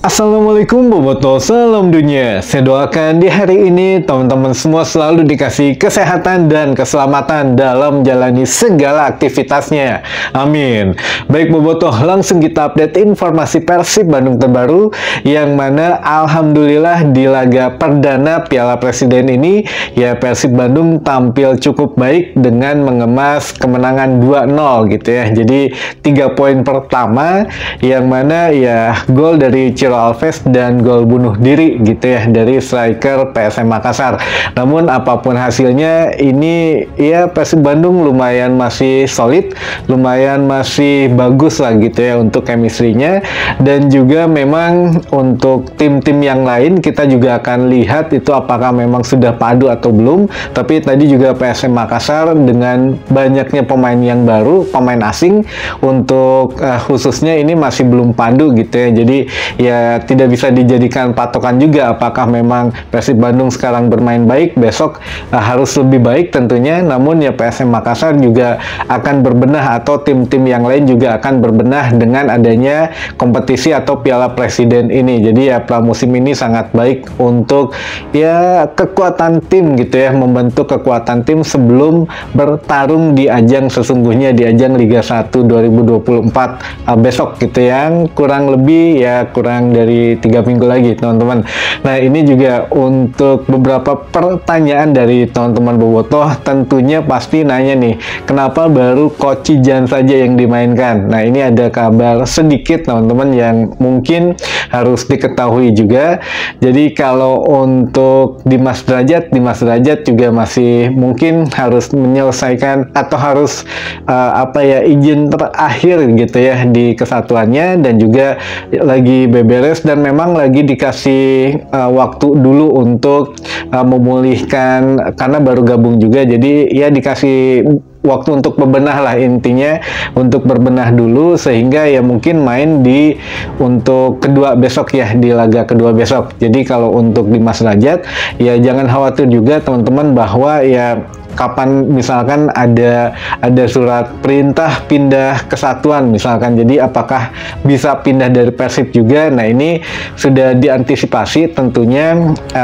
Assalamualaikum bobotoh, salam dunia. Saya doakan di hari ini teman-teman semua selalu dikasih kesehatan dan keselamatan dalam menjalani segala aktivitasnya. Amin. Baik bobotoh, langsung kita update informasi Persib Bandung terbaru yang mana alhamdulillah di laga perdana Piala Presiden ini ya Persib Bandung tampil cukup baik dengan mengemas kemenangan 2-0 gitu ya. Jadi 3 poin pertama yang mana ya gol dari Ciro Alves dan gol bunuh diri gitu ya dari striker PSM Makassar. Namun apapun hasilnya ini ya Persib Bandung lumayan masih solid, lumayan masih bagus lah gitu ya untuk chemistry-nya, dan juga memang untuk tim-tim yang lain kita juga akan lihat itu apakah memang sudah padu atau belum. Tapi tadi juga PSM Makassar dengan banyaknya pemain yang baru, pemain asing untuk khususnya ini masih belum padu gitu ya. Jadi ya tidak bisa dijadikan patokan juga apakah memang Persib Bandung sekarang bermain baik, besok harus lebih baik tentunya. Namun ya PSM Makassar juga akan berbenah atau tim-tim yang lain juga akan berbenah dengan adanya kompetisi atau Piala Presiden ini. Jadi ya pramusim ini sangat baik untuk ya kekuatan tim gitu ya, membentuk kekuatan tim sebelum bertarung di ajang sesungguhnya, di ajang Liga 1 2024 besok gitu, yang kurang lebih ya kurang dari 3 minggu lagi teman-teman. Nah ini juga untuk beberapa pertanyaan dari teman-teman bobotoh, tentunya pasti nanya nih, kenapa baru Coach Jan saja yang dimainkan? Nah ini ada kabar sedikit teman-teman yang mungkin harus diketahui juga. Jadi kalau untuk Dimas Derajat juga masih mungkin harus menyelesaikan atau harus izin terakhir gitu ya di kesatuannya, dan juga lagi beberes dan memang lagi dikasih waktu dulu untuk memulihkan karena baru gabung juga. Jadi ya dikasih waktu untuk berbenah lah, intinya untuk berbenah dulu sehingga ya mungkin main di untuk kedua besok ya, di laga kedua besok. Jadi kalau untuk Dimas Derajat ya jangan khawatir juga teman-teman bahwa ya kapan misalkan ada surat perintah pindah kesatuan misalkan, jadi apakah bisa pindah dari Persib juga. Nah ini sudah diantisipasi tentunya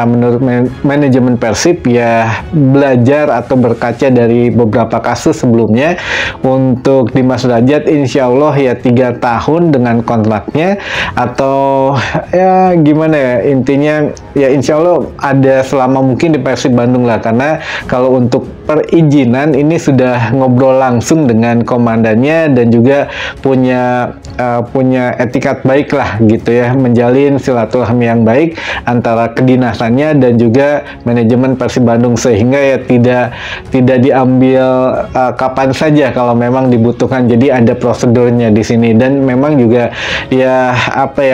menurut manajemen Persib ya, belajar atau berkaca dari beberapa kasus sebelumnya. Untuk Dimas Derajat insya Allah ya 3 tahun dengan kontraknya, atau ya gimana ya, intinya ya insya Allah ada selama mungkin di Persib Bandung lah, karena kalau untuk perizinan ini sudah ngobrol langsung dengan komandannya dan juga punya etikat baik lah gitu ya, menjalin silaturahmi yang baik antara kedinasannya dan juga manajemen Persib Bandung, sehingga ya tidak diambil kapan saja kalau memang dibutuhkan. Jadi ada prosedurnya di sini, dan memang juga ya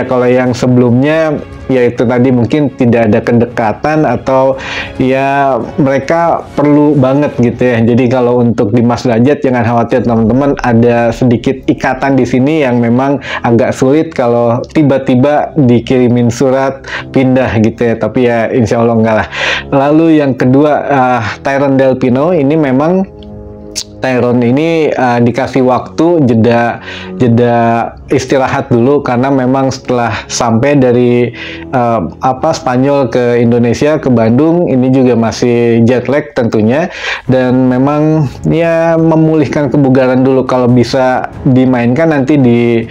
kalau yang sebelumnya ya itu tadi mungkin tidak ada kedekatan atau ya mereka perlu banget gitu ya. Jadi kalau untuk Dimas Derajat jangan khawatir teman-teman, ada sedikit ikatan di sini yang memang agak sulit kalau tiba-tiba dikirimin surat pindah gitu ya, tapi ya insya Allah enggak lah. Lalu yang kedua, Tyron Del Pino ini memang Tyron ini dikasih waktu jeda istirahat dulu, karena memang setelah sampai dari Spanyol ke Indonesia ke Bandung ini juga masih jet lag tentunya, dan memang ya memulihkan kebugaran dulu. Kalau bisa dimainkan nanti di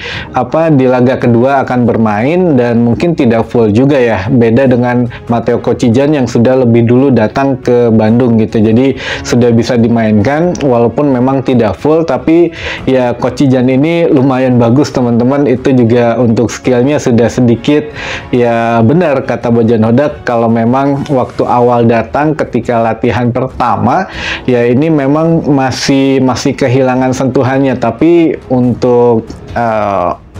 laga kedua akan bermain, dan mungkin tidak full juga ya, beda dengan Matteo Kocijan yang sudah lebih dulu datang ke Bandung gitu. Jadi sudah bisa dimainkan walaupun memang tidak full, tapi ya Kocijan ini lumayan bagus teman-teman. Itu juga untuk skillnya sudah sedikit ya, benar kata Bojan Hodak, kalau memang waktu awal datang ketika latihan pertama ya ini memang masih kehilangan sentuhannya, tapi untuk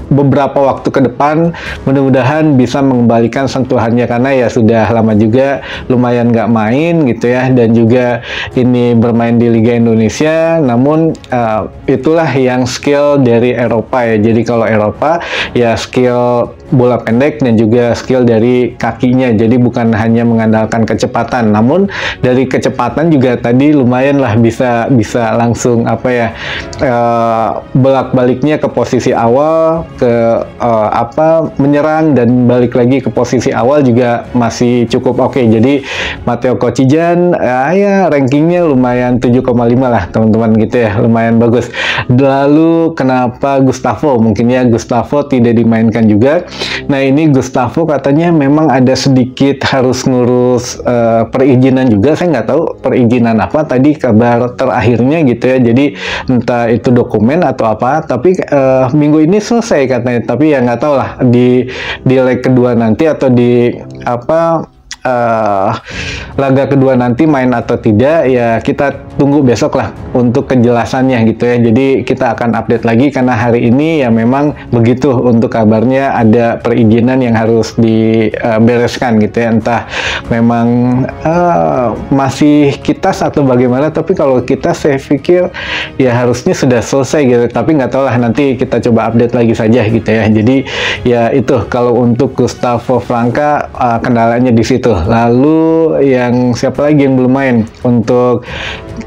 beberapa waktu ke depan mudah-mudahan bisa mengembalikan sentuhannya, karena ya sudah lama juga lumayan nggak main gitu ya, dan juga ini bermain di Liga Indonesia. Namun itulah yang skill dari Eropa ya. Jadi kalau Eropa ya skill bola pendek dan juga skill dari kakinya. Jadi bukan hanya mengandalkan kecepatan, namun dari kecepatan juga tadi lumayan lah bisa langsung bolak-baliknya ke posisi awal, ke menyerang dan balik lagi ke posisi awal juga masih cukup oke. Jadi Matteo Kocijan ya rankingnya lumayan 7,5 lah teman-teman gitu ya, lumayan bagus. Lalu kenapa Gustavo? Mungkin ya Gustavo tidak dimainkan juga. Nah ini Gustavo katanya memang ada sedikit harus ngurus perizinan juga. Saya nggak tahu perizinan apa tadi kabar terakhirnya gitu ya. Jadi entah itu dokumen atau apa. Tapi minggu ini selesai katanya. Tapi ya nggak tahu lah di leg kedua nanti atau di laga kedua nanti main atau tidak, ya kita tunggu besok lah untuk kejelasannya gitu ya. Jadi kita akan update lagi karena hari ini ya memang begitu untuk kabarnya ada perizinan yang harus dibereskan gitu ya. Entah memang masih kitas atau bagaimana, tapi kalau kita saya pikir ya harusnya sudah selesai gitu. Tapi nggak tahu lah, nanti kita coba update lagi saja gitu ya. Jadi ya itu kalau untuk Gustavo Franca kendalanya di situ. Lalu yang siapa lagi yang belum main? Untuk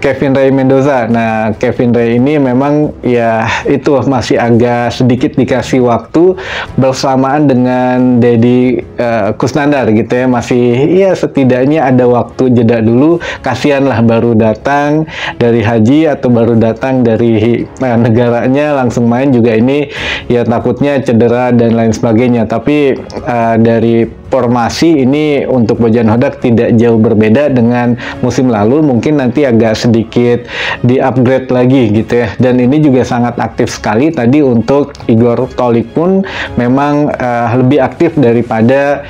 Kevin Ray Mendoza. Nah, Kevin Ray ini memang ya itu masih agak sedikit dikasih waktu bersamaan dengan Deddy Kusnandar gitu ya. Masih ya setidaknya ada waktu jeda dulu. Kasihan lah baru datang dari haji atau baru datang dari negaranya langsung main juga, ini ya takutnya cedera dan lain sebagainya. Tapi dari formasi ini untuk Bojan Hodak tidak jauh berbeda dengan musim lalu, mungkin nanti agak sedikit di-upgrade lagi gitu ya. Dan ini juga sangat aktif sekali tadi untuk Igor Tolik pun memang lebih aktif daripada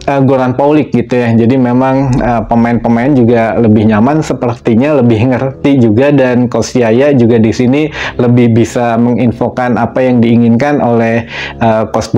Goran Paulik gitu ya. Jadi memang pemain-pemain juga lebih nyaman sepertinya, lebih ngerti juga, dan Coach Yaya juga di sini lebih bisa menginfokan apa yang diinginkan oleh Coach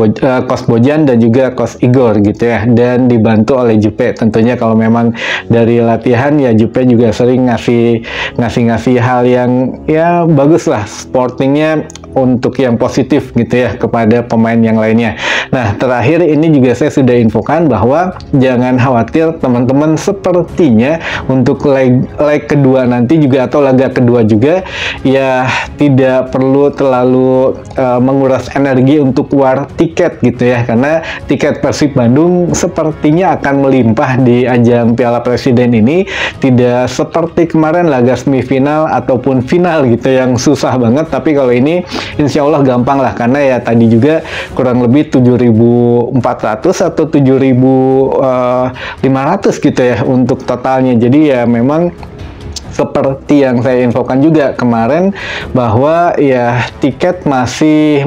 Bojan dan juga Coach Igor gitu ya. Dan dibantu oleh Juppe tentunya. Kalau memang dari latihan ya Juppe juga sering ngasih hal yang ya bagus lah, sportingnya untuk yang positif gitu ya kepada pemain yang lainnya. Nah, terakhir ini juga saya sudah infokan bahwa jangan khawatir teman-teman, sepertinya untuk leg kedua nanti juga atau laga kedua juga ya tidak perlu terlalu menguras energi untuk war tiket gitu ya, karena tiket Persib Bandung sepertinya akan melimpah di ajang Piala Presiden ini. Tidak seperti kemarin laga semifinal ataupun final gitu yang susah banget, tapi kalau ini insya Allah gampang lah, karena ya tadi juga kurang lebih 7.400 atau 7.500 gitu ya untuk totalnya. Jadi ya memang seperti yang saya infokan juga kemarin bahwa ya tiket masih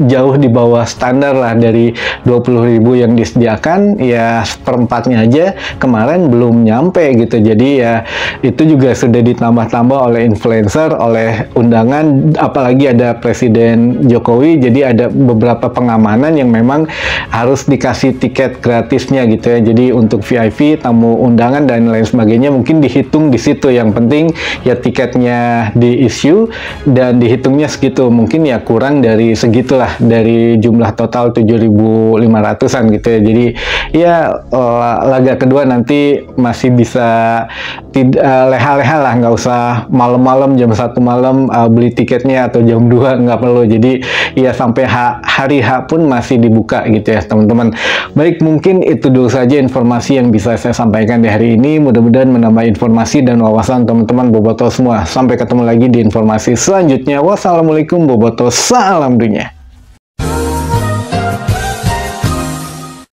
jauh di bawah standar lah. Dari 20.000 yang disediakan ya seperempatnya aja kemarin belum nyampe gitu. Jadi ya itu juga sudah ditambah-tambah oleh influencer, oleh undangan, apalagi ada Presiden Jokowi. Jadi ada beberapa pengamanan yang memang harus dikasih tiket gratisnya gitu ya. Jadi untuk VIP, tamu undangan dan lain sebagainya mungkin dihitung di situ. Yang penting ya tiketnya di-issue dan dihitungnya segitu. Mungkin ya kurang dari segitulah dari jumlah total 7.500-an gitu ya. Jadi ya laga kedua nanti masih bisa leha-leha lah, nggak usah malam-malam jam 1 malam beli tiketnya atau jam 2, nggak perlu. Jadi ya sampai hari H pun masih dibuka gitu ya teman-teman. Baik, mungkin itu dulu saja informasi yang bisa saya sampaikan di hari ini. Mudah-mudahan menambah informasi dan wawasan teman-teman Boboto semua. Sampai ketemu lagi di informasi selanjutnya. Wassalamualaikum Boboto, salam dunia.